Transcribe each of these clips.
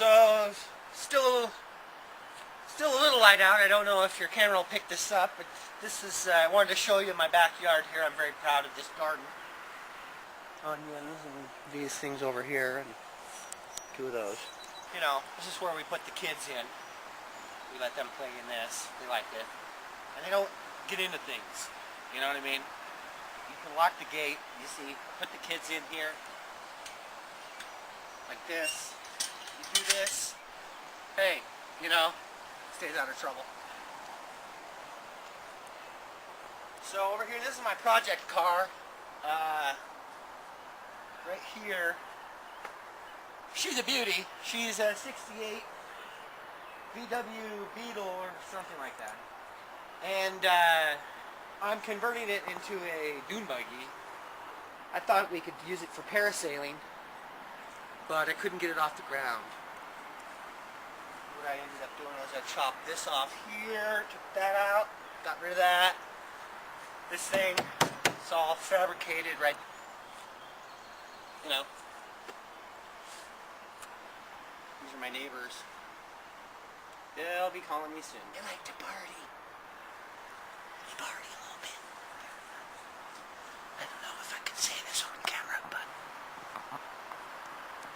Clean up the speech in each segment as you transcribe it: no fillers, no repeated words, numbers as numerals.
So, still a little light out. I don't know if your camera will pick this up, but this is, I wanted to show you my backyard here. I'm very proud of this garden. Onions and these things over here, and two of those. You know, this is where we put the kids in. We let them play in this. They like it. And they don't get into things. You know what I mean? You can lock the gate, you see, put the kids in here. Like this. You do this. Hey, you know, stays out of trouble. So over here, this is my project car. Right here. She's a beauty. She's a 68 VW Beetle or something like that. And I'm converting it into a dune buggy. I thought we could use it for parasailing, but I couldn't get it off the ground. What I ended up doing was I chopped this off here, took that out, got rid of that. This thing, it's all fabricated right, you know. These are my neighbors. They'll be calling me soon. They like to party. They party a little bit. I don't know if I can say this on camera, but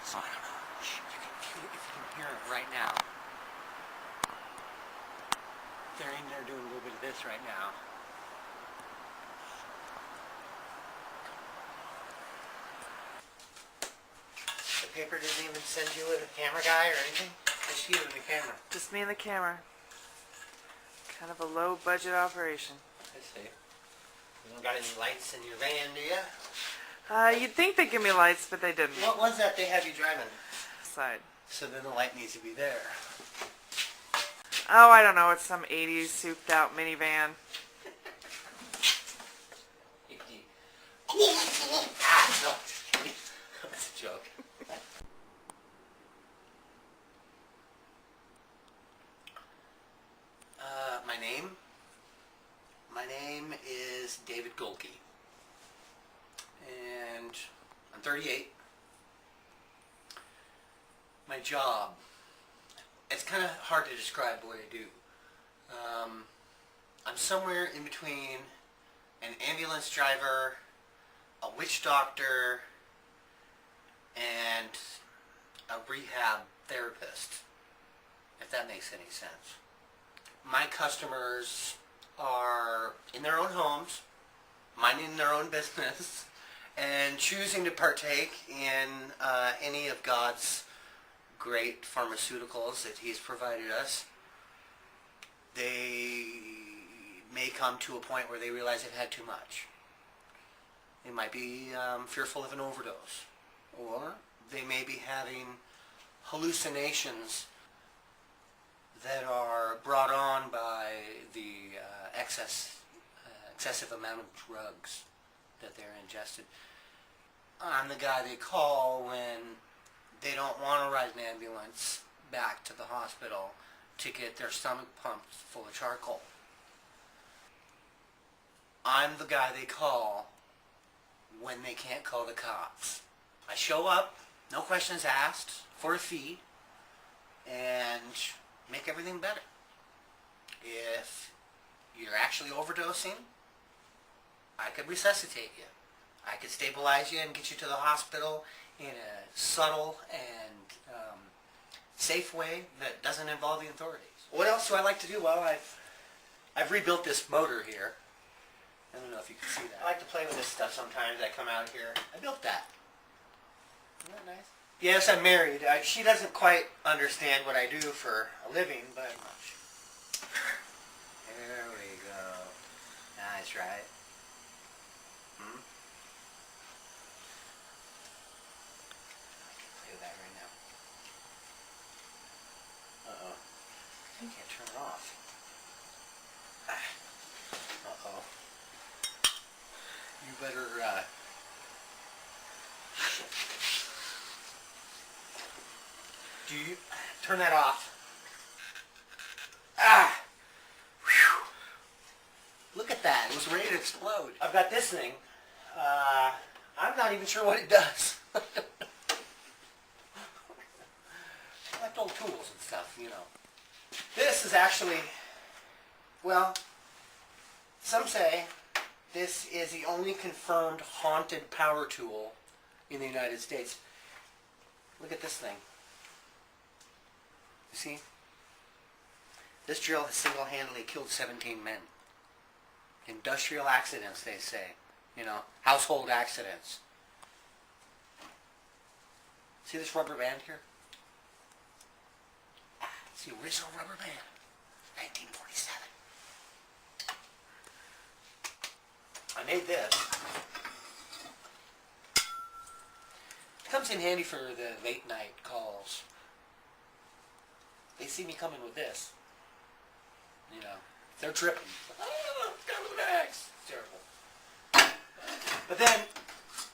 so I don't know. Shh, if you can hear it right now. They're in there doing a little bit of this right now. The paper didn't even send you with a camera guy or anything? Just you and the camera. Just me and the camera. Kind of a low budget operation. I see. You don't got any lights in your van, do you? You'd think they'd give me lights, but they didn't. What was that they have you driving? Side. So then the light needs to be there. Oh, I don't know. It's some 80s souped out minivan. No, that's a joke. My name is David Golke, and I'm 38. My job, it's kind of hard to describe what I do. I'm somewhere in between an ambulance driver, a witch doctor, and a rehab therapist, if that makes any sense. My customers are in their own homes, minding their own business, and choosing to partake in any of God's great pharmaceuticals that He's provided us. They may come to a point where they realize they've had too much. They might be fearful of an overdose, or they may be having hallucinations that are brought on by the excessive amount of drugs that they're ingested. I'm the guy they call when they don't want to ride an ambulance back to the hospital to get their stomach pumped full of charcoal. I'm the guy they call when they can't call the cops. I show up, no questions asked, for a fee, and make everything better. If you're actually overdosing, I could resuscitate you. I could stabilize you and get you to the hospital in a subtle and safe way that doesn't involve the authorities. What else do I like to do? Well, I've rebuilt this motor here. I don't know if you can see that. I like to play with this stuff sometimes. I come out here. I built that. Isn't that nice? Yes, I'm married. She doesn't quite understand what I do for a living, but there we go. Nice, right? Hmm? I can play with that right now. Uh-oh. I can't turn it off. Uh-oh. You better, do you turn that off? Ah! Whew. Look at that. It was ready to explode. I've got this thing. I'm not even sure what it does. I have to household tools and stuff, you know. This is actually, well, some say this is the only confirmed haunted power tool in the United States. Look at this thing. You see? This drill has single-handedly killed 17 men. Industrial accidents, they say. You know, household accidents. See this rubber band here? It's the original rubber band. 1947. I made this. It comes in handy for the late night calls. They see me coming with this. You know, they're tripping. Oh, got with the bags. It's terrible. But then,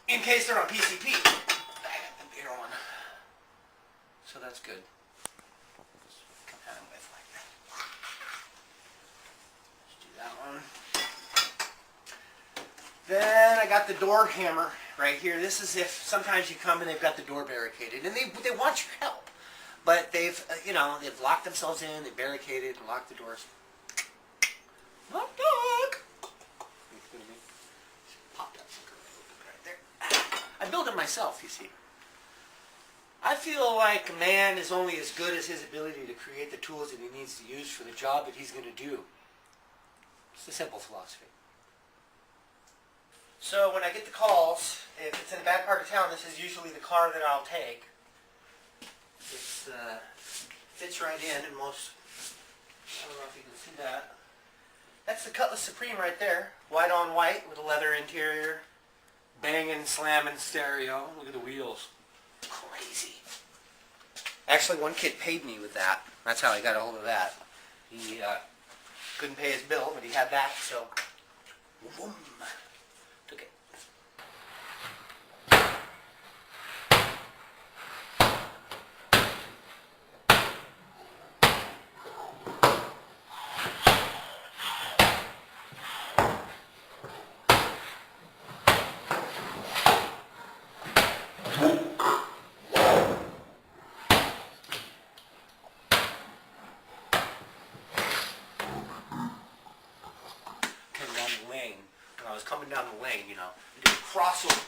in case they're on PCP, I got the beer on. So that's good. Come at them with like that. Let's do that one. Then I got the door hammer right here. This is if sometimes you come and they've got the door barricaded, and they want your help, but they've you know, they've locked themselves in, they barricaded and locked the doors. Knock knock. Pop that sucker right there. I build it myself, you see. I feel like a man is only as good as his ability to create the tools that he needs to use for the job that he's going to do. It's a simple philosophy. So when I get the calls, if it's in a bad part of town, this is usually the car that I'll take. It fits right in, and most, I don't know if you can see that. That's the Cutlass Supreme right there. White on white with a leather interior. Banging, slamming stereo. Look at the wheels. Crazy. Actually, one kid paid me with that. That's how I got a hold of that. He couldn't pay his bill, but he had that, so boom. Took it. Coming down the lane, when I was coming down the lane, you know, I did a crossover.